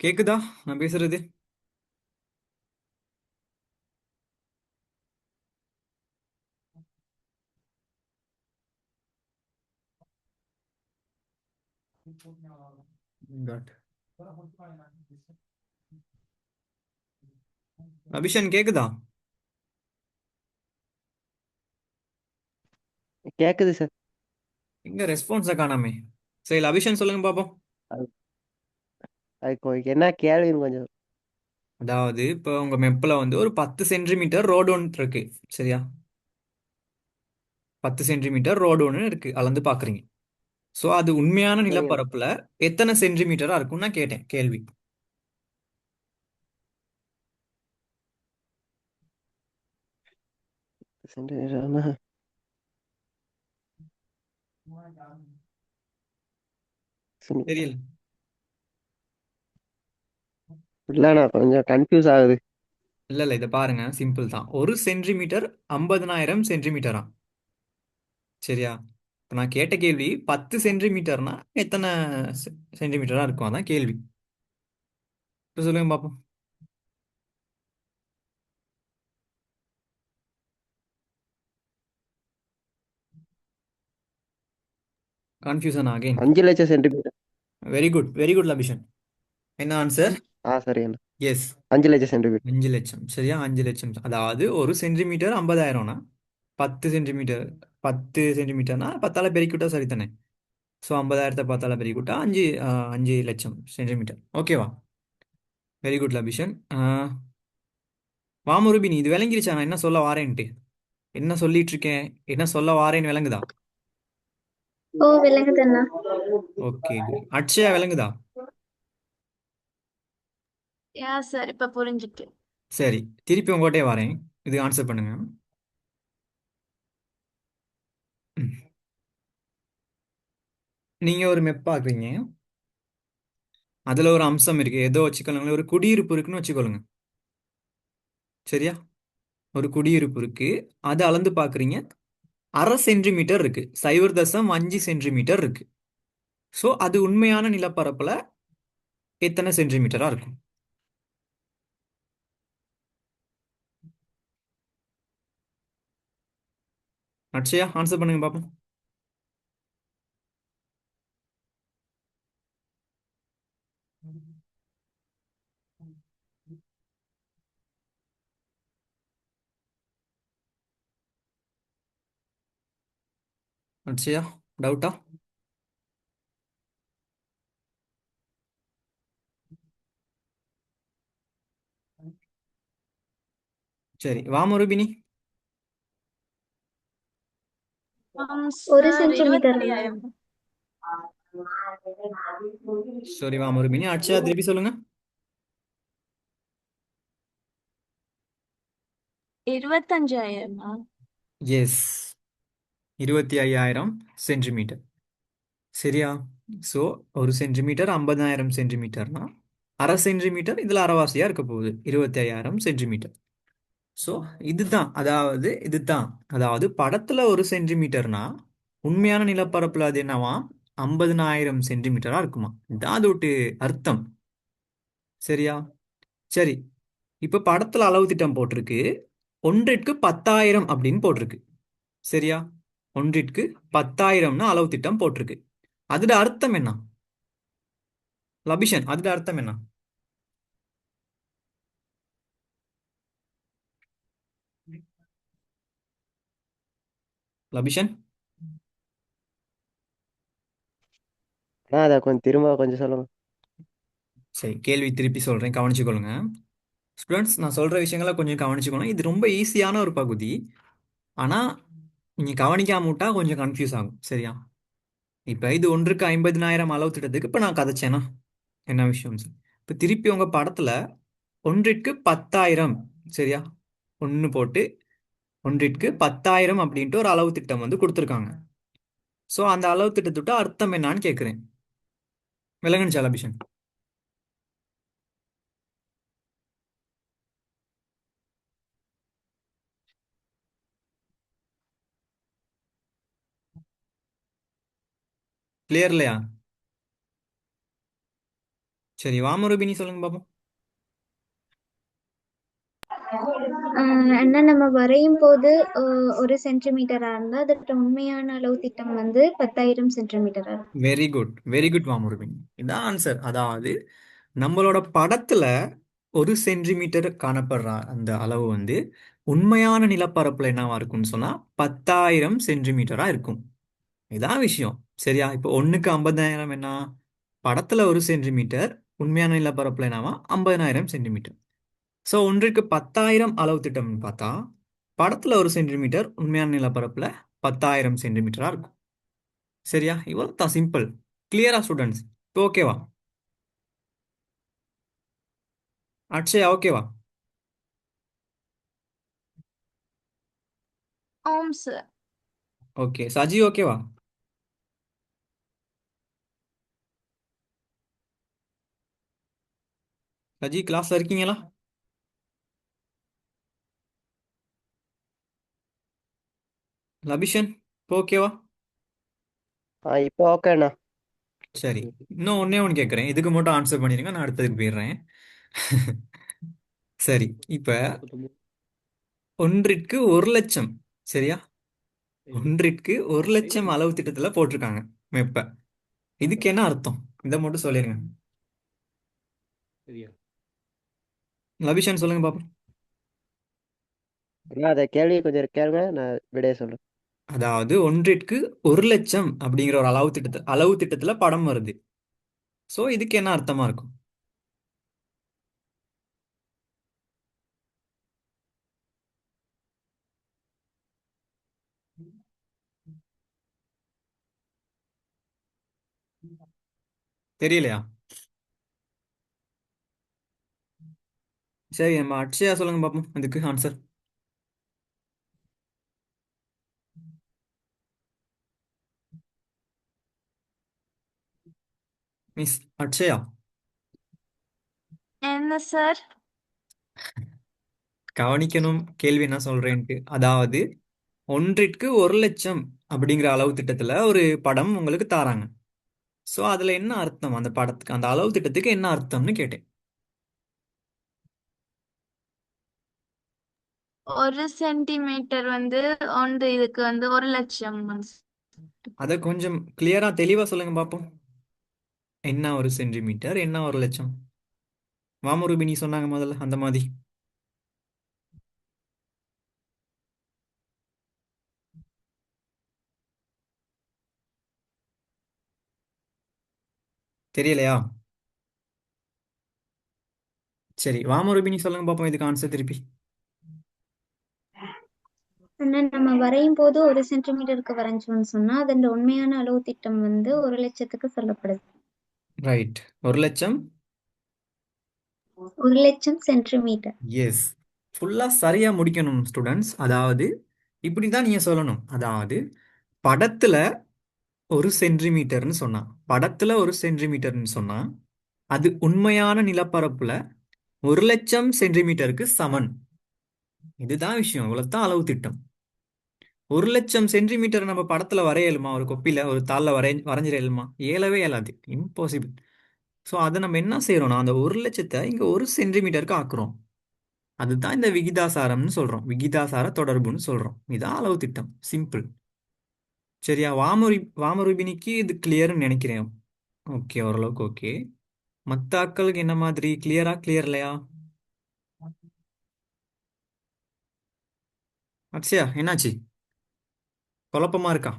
கேக்குதா நான் பேசுறது? Got. அபிஷன் கேக்குதா? கேக்குது சார். எங்க ரெஸ்பான்ஸை காணாமே. சரி, அபிஷன் சொல்லுங்க பாப்போம். அது அதுக்கு என்ன கேள்வின்னு கொஞ்சம். அதாவது இப்போ உங்க மெப்பில் வந்து ஒரு 10 சென்டிமீட்டர் ரோடு ஒன்று இருக்கு. சரியா? 10 சென்டிமீட்டர் ரோடு ஒன்று இருக்கு, அளந்து பாக்குறீங்க. ஸோ அது உண்மையான சரிங்க. நிலப்பரப்புல எத்தனை சென்டிமீட்டரா இருக்கும்னு நான் கேட்டேன் கேள்வி. சென்டிமீட்டர்னா தெரியல. இல்லண்ணா, கொஞ்சம் கன்ஃபியூஸ் ஆகுது. இல்ல இல்ல, இதை பாருங்க, சிம்பிள் தான். ஒரு சென்டிமீட்டர் 50,000 சென்டிமீட்டரா. சரியா? இப்போ நான் கேட்ட கேள்வி 10 சென்டிமீட்டர்னா எத்தனை சென்டிமீட்டரா இருக்கும், அதான் கேள்வி. இப்போ சொல்லுங்க பார்ப்போம். Confusion again. 5 லட்சம் centimetre. Very good, very good Labuschagne. என்ன ஆன்சர்? சரிங்கண்ணா. எஸ். 5 லட்சம் சென்டிமீட்டர். 5 லட்சம், சரியா? 5 லட்சம், அதாவது ஒரு சென்டிமீட்டர் 50,000னா 10 சென்டிமீட்டர். 10 சென்டிமீட்டர்னா 10ஆல பெருக்கிவிட்டா சரி தானே? ஸோ 50,000 10ஆல பெருக்கிவிட்டா 5 லட்சம் சென்டிமீட்டர். ஓகேவா? Very good Labuschagne. வாமுருபினி, இது விளங்கிருச்சா நான் என்ன சொல்ல வாரேன்ட்டு? என்ன சொல்லிட்டு இருக்கேன், என்ன சொல்ல வாரேன்னு விளங்குதா? ஓ, விளங்குதண்ணா. Okay good. அட்சயா விளங்குதா? யா சார், இப்ப புரிஞ்சுட்டு. சரி, திருப்பி உங்கள்கிட்டயே வரேன். இது ஆன்சர் பண்ணுங்க. ம். நீங்க ஒரு மெப் பார்க்குறீங்க. அதுல ஒரு அம்சம் இருக்கு, ஏதோ வச்சுக்கோங்க, ஒரு குடியிருப்பு இருக்குன்னு வச்சுக்கொள்ளுங்க. சரியா? ஒரு குடியிருப்பு இருக்கு. அதை அளந்து பார்க்குறீங்க. 1/2 சென்டிமீட்டர் இருக்கு, 0.5 சென்டிமீட்டர் இருக்கு. ஸோ அது உண்மையான நிலப்பரப்புல எத்தனை சென்டிமீட்டரா இருக்கும்? அட்சயா ஆன்சர் பண்ணுங்க பாப்போம். அட்சயா, டவுட்டா? சரி, வாமுருபினி. ஒரு சார் சென்டிமீட்டர் அண்ணா. 25,000. சரி வாமுருபினி, அட்சயா திருப்பி சொல்லுங்க. 25,000. Yes, 25,000 centimetre. சரியா? ஸோ ஒரு சென்டிமீட்டர் 50,000 சென்டிமீட்டர்னா 1/2 சென்டிமீட்டர் இதில் அரைவாசியாக இருக்க போகுது, 25,000 சென்டிமீட்டர். ஸோ அதாவது படத்தில் ஒரு சென்டிமீட்டர்னா உண்மையான நிலப்பரப்பில் அது என்னவா? 50,000 சென்டிமீட்டரா இருக்குமா. இதான் அதோட அர்த்தம். சரியா? சரி, இப்போ படத்தில் அளவு திட்டம் போட்டிருக்கு. ஒன்றிற்கு 10,000 அப்படின்னு போட்டிருக்கு. சரியா? ஒன்றிற்கு 10,000ன்னு அளவு திட்டம் போட்டிருக்கு. அதோட அர்த்தம் என்ன லபிஷன்? அதோட அர்த்தம் என்ன? லபிஷன். அதை கொஞ்சம் திரும்ப கொஞ்சம் சொல்லுங்க. சரி, கேள்வி திருப்பி சொல்றேன், கவனிச்சுக்கொள்ளுங்க. ஸ்டூடெண்ட்ஸ், நான் சொல்ற விஷயங்களை கொஞ்சம் கவனிச்சுக்கணும். இது ரொம்ப ஈஸியான ஒரு பகுதி. ஆனா நீங்க கவனிக்காம விட்டா கொஞ்சம் கன்ஃபியூஸ் ஆகும். சரியா? இப்ப இது ஒன்றுக்கு 50,000 அளவு திட்டத்துக்கு இப்ப நான் கதைச்சேனா என்ன விஷயம்? இப்ப திருப்பி உங்க படத்துல ஒன்றிற்கு 10,000, சரியா, ஒன்று போட்டு ஒன்றிற்கு 10,000 அப்படின்ட்டு ஒரு அளவு திட்டம் வந்து கொடுத்துருக்காங்க. ஸோ அந்த அளவு திட்டத்தோட அர்த்தம் என்னன்னு கேட்குறேன். விளங்குனுச்சா லபிஷன்? கிளியர் இல்லையா? சரி, வாமரூபினி சொல்லுங்க பாப்போம். அண்ணா நம்ம வரையும் போது ஒரு சென்டிமீட்டரா இருந்தா அதோட உண்மையான அளவு திட்டம் வந்து 10,000 சென்டிமீட்டரா இருக்கும். Very good, very good Vamarubini. இதான் ஆன்சர். அதாவது நம்மளோட படத்துல 1 சென்டிமீட்டர் காணப்படுற அந்த அளவு வந்து உண்மையான நிலப்பரப்புல என்னவா இருக்கும்னு சொன்னா 10,000 சென்டிமீட்டரா இருக்கும். இதான் விஷயம். சரியா? இப்போ 1க்கு 50,000 என்ன? படத்துல 1 சென்டிமீட்டர், உண்மையான நிலப்பரப்புல என்னவா 50,000 சென்டிமீட்டர். ஸோ ஒன்றுக்கு 10,000 அளவு திட்டம்னு பார்த்தா படத்துல 1 சென்டிமீட்டர், உண்மையான நிலப்பரப்புல 10,000 சென்டிமீட்டரா இருக்கும். சரியா? இவ்வளவு தான், சிம்பிள். கிளியரா ஸ்டூடெண்ட்ஸ்? இப்போ ஓகேவா? அக்ஷயா ஓகேவா? ஆம் சார். ஓகே, சஜி ஓகேவா? சஜி கிளாஸ்ல இருக்கீங்களா? லபிஷன் இப்போ ஓகேவா? இப்போ ஓகேண்ணா. சரி, இன்னும் ஒன்னே ஒன்று கேட்குறேன். இதுக்கு மட்டும் ஆன்சர் பண்ணிடுங்க, நான் அடுத்ததுக்கு போயிடுறேன். சரி, இப்ப ஒன்றிற்கு 1 லட்சம். சரியா? ஒன்றிற்கு 1 லட்சம் அளவு திட்டத்துல போட்டிருக்காங்க மெப்ப. இதுக்கு என்ன அர்த்தம்? இதை மட்டும் சொல்லிருங்க. லபிஷன் சொல்லுங்க பாப்போம். அண்ணா அதை கேள்வி கொஞ்சம் கேளுங்க, நான் விடைய சொல்றேன். அதாவது ஒன்றிற்கு 1 லட்சம் அப்படிங்கிற ஒரு அளவு திட்டத்துல படம் வருது. சோ இதுக்கு என்ன அர்த்தமா இருக்கும்? தெரியலையா? சரி, நம்ம அக்ஷயா சொல்லுங்க பாப்போம் இதுக்கு ஆன்சர். மிஸ் அக்ஷயா, என்ன சார்? கவனிக்கணும் கேள்வி என்ன சொல்றேன்ட்டு. அதாவது ஒன்றிற்கு 1 லட்சம் அப்படிங்கிற அளவு திட்டத்துல ஒரு படம் உங்களுக்கு தாராங்க. சோ அதுல என்ன அர்த்தம்? அந்த படத்துக்கு, அந்த அளவு திட்டத்துக்கு என்ன அர்த்தம்னு கேட்டேன். 1 சென்டிமீட்டர் வந்து இதுக்கு வந்து 1 லட்சம். அதை கொஞ்சம் கிளியரா தெளிவா சொல்லுங்க பாப்போம். என்ன 1 சென்டிமீட்டர், என்ன 1 லட்சம்? வாமரூபினி சொன்னாங்க முதல்ல அந்த மாதிரி. தெரியலையா? சரி, வாமரூபினி சொல்லுங்க பாப்போம் இதுக்கு ஆன்சர் திருப்பி. அண்ணா நம்ம வரையும் போது 1 சென்டிமீட்டருக்கு வரைஞ்சோம்னு சொன்னா அதோட உண்மையான அளவு திட்டம் வந்து 1 லட்சத்துக்கு சொல்லப்படுது. ரைட். 1 லட்சம். 1 லட்சம் சென்டிமீட்டர். எஸ், ஃபுல்லா சரியா முடிக்கணும் ஸ்டூடெண்ட்ஸ். அதாவது இப்படிதான் நீங்க சொல்லணும். அதாவது படத்துல 1 சென்டிமீட்டர்னு சொன்னா, படத்துல 1 சென்டிமீட்டர்னு சொன்னா அது உண்மையான நிலப்பரப்புல 1 லட்சம் சென்டிமீட்டருக்கு சமன். இதுதான் விஷயம். இவ்வளவுதான் அளவு திட்டம். 1 லட்சம் சென்டிமீட்டர் நம்ம படத்துல வரைய இயலுமா? ஒரு கொப்பில, ஒரு தாள்ல வரைஞ்சிட இயலுமா? இயலவே இயலாது, இம்பாசிபிள். ஸோ அதை நம்ம என்ன செய்யறோம்னா அந்த 1 லட்சத்தை இங்க 1 சென்டிமீட்டருக்கு ஆக்குறோம். அதுதான் இந்த விகிதாசாரம்னு சொல்றோம், விகிதாசார தொடர்புன்னு சொல்றோம். இதான் அளவு திட்டம், சிம்பிள். சரியா? வாமரூபினிக்கு இது கிளியர்னு நினைக்கிறேன். ஓகே, ஓரளவுக்கு ஓகே. மற்ற ஆட்களுக்கு என்ன மாதிரி? கிளியரா, கிளியர் இல்லையா? அக்ஷயா என்னாச்சு? குழப்பமா இருக்கா?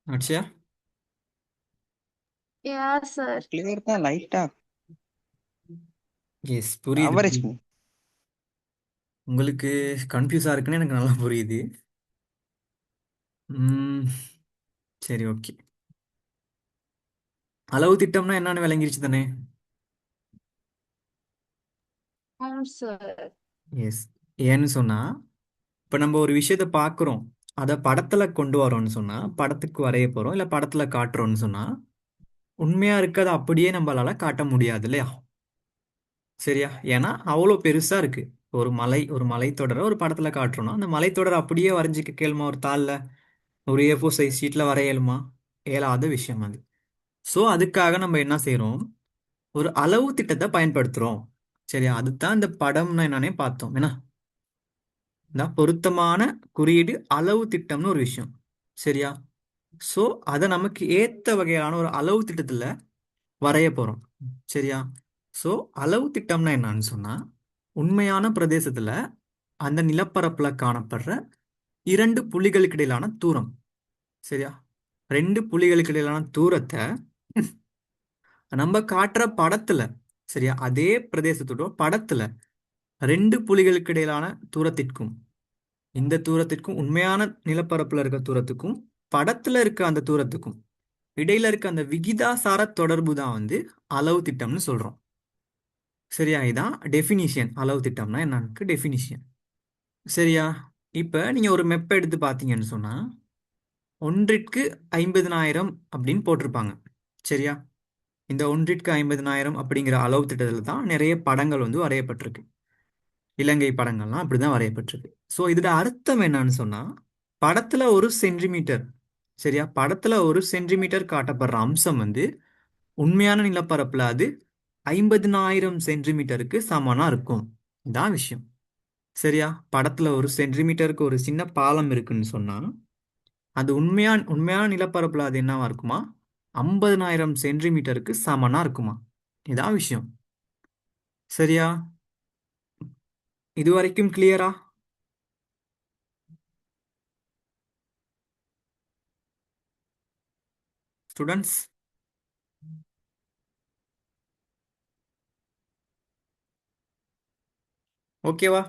அக்ஷயா? யா சார். கிளியர் தான் லைட்டா எஸ், புரியுது அவரேஜ். புரியுது. உங்களுக்கு கன்ஃபியூஸா இருக்குன்னு எனக்கு நல்லா புரியுது. ம், சரி, ஓகே. அளவு திட்டம்னா என்னன்னு விளங்கிருச்சு தானே? ஆம் சார். எஸ். ஏன்னு சொன்னா இப்போ நம்ம ஒரு விஷயத்தை பார்க்குறோம், அதை படத்துல கொண்டு வரோம்னு சொன்னா, படத்துக்கு வரைய போறோம் இல்லை படத்துல காட்டுறோம்னு சொன்னா உண்மையா இருக்கிறத அப்படியே நம்மளால காட்ட முடியாது இல்லையா? சரியா? ஏன்னா அவ்வளோ பெருசா இருக்கு. ஒரு மலைத்தொடரை ஒரு படத்துல காட்டுறோம்னா அந்த மலைத்தொடரை அப்படியே வரைஞ்சிக்க கேளுமா ஒரு தாளில், ஒரு A4 சைஸ் ஷீட்ல வரைய இயலுமா? இயலாத விஷயம் அது. ஸோ அதுக்காக நம்ம என்ன செய்றோம், ஒரு அளவு திட்டத்தை பயன்படுத்துறோம். சரியா? அதுதான் இந்த படம்னா என்னன்னே பார்த்தோம். என்ன இந்த பொருத்தமான குறியீடு அளவு திட்டம்னு ஒரு விஷயம். சரியா? ஸோ அதை நமக்கு ஏத்த வகையான ஒரு அளவு திட்டத்துல வரைய போறோம். சரியா? ஸோ அளவு திட்டம்னா என்னன்னு சொன்னா, உண்மையான பிரதேசத்துல அந்த நிலப்பரப்புல காணப்படுற இரண்டு புள்ளிகளுக்கு இடையிலான தூரம். சரியா? ரெண்டு புள்ளிகளுக்கு இடையிலான தூரத்தை நம்ம காட்டுற படத்துல, சரியா, அதே பிரதேசத்தோட படத்துல ரெண்டு புள்ளிகளுக்கு இடையிலான தூரத்திற்கும், இந்த தூரத்திற்கும் உண்மையான நிலப்பரப்புல இருக்க தூரத்துக்கும் படத்துல இருக்க அந்த தூரத்துக்கும் இடையில இருக்க அந்த விகிதாசார தொடர்பு தான் வந்து அளவு திட்டம்னு சொல்றோம். சரியா? இதான் டெஃபினிஷன். அளவு திட்டம்னா என்னன்னு டெஃபினிஷன். சரியா? இப்ப நீங்க ஒரு மெப்பை எடுத்து பார்த்தீங்கன்னு சொன்னா ஒன்றிற்கு 50,000 அப்படின்னு போட்டிருப்பாங்க. சரியா? இந்த ஒன்றிற்கு 50,000 அப்படிங்கிற அளவு திட்டத்தில் தான் நிறைய படங்கள் வந்து வரையப்பட்டிருக்கு. இலங்கை படங்கள்லாம் அப்படிதான் வரையப்பட்டிருக்கு. ஸோ இதோட அர்த்தம் என்னன்னு சொன்னா, படத்துல 1 சென்டிமீட்டர், சரியா, படத்துல 1 சென்டிமீட்டர் காட்டப்படுற அம்சம் வந்து உண்மையான நிலப்பரப்புல அது 50,000 சென்டிமீட்டருக்கு சமனா இருக்கும். இதான் விஷயம். சரியா? படத்துல 1 சென்டிமீட்டருக்கு ஒரு சின்ன பாலம் இருக்குன்னு சொன்னா அது உண்மையான நிலப்பரப்புல அது என்னவா இருக்குமா? 50,000 சென்டிமீட்டருக்கு சமனா இருக்குமா? இதான் விஷயம். சரியா? இது வரைக்கும் கிளியரா ஸ்டூடெண்ட்ஸ்? ஓகேவா?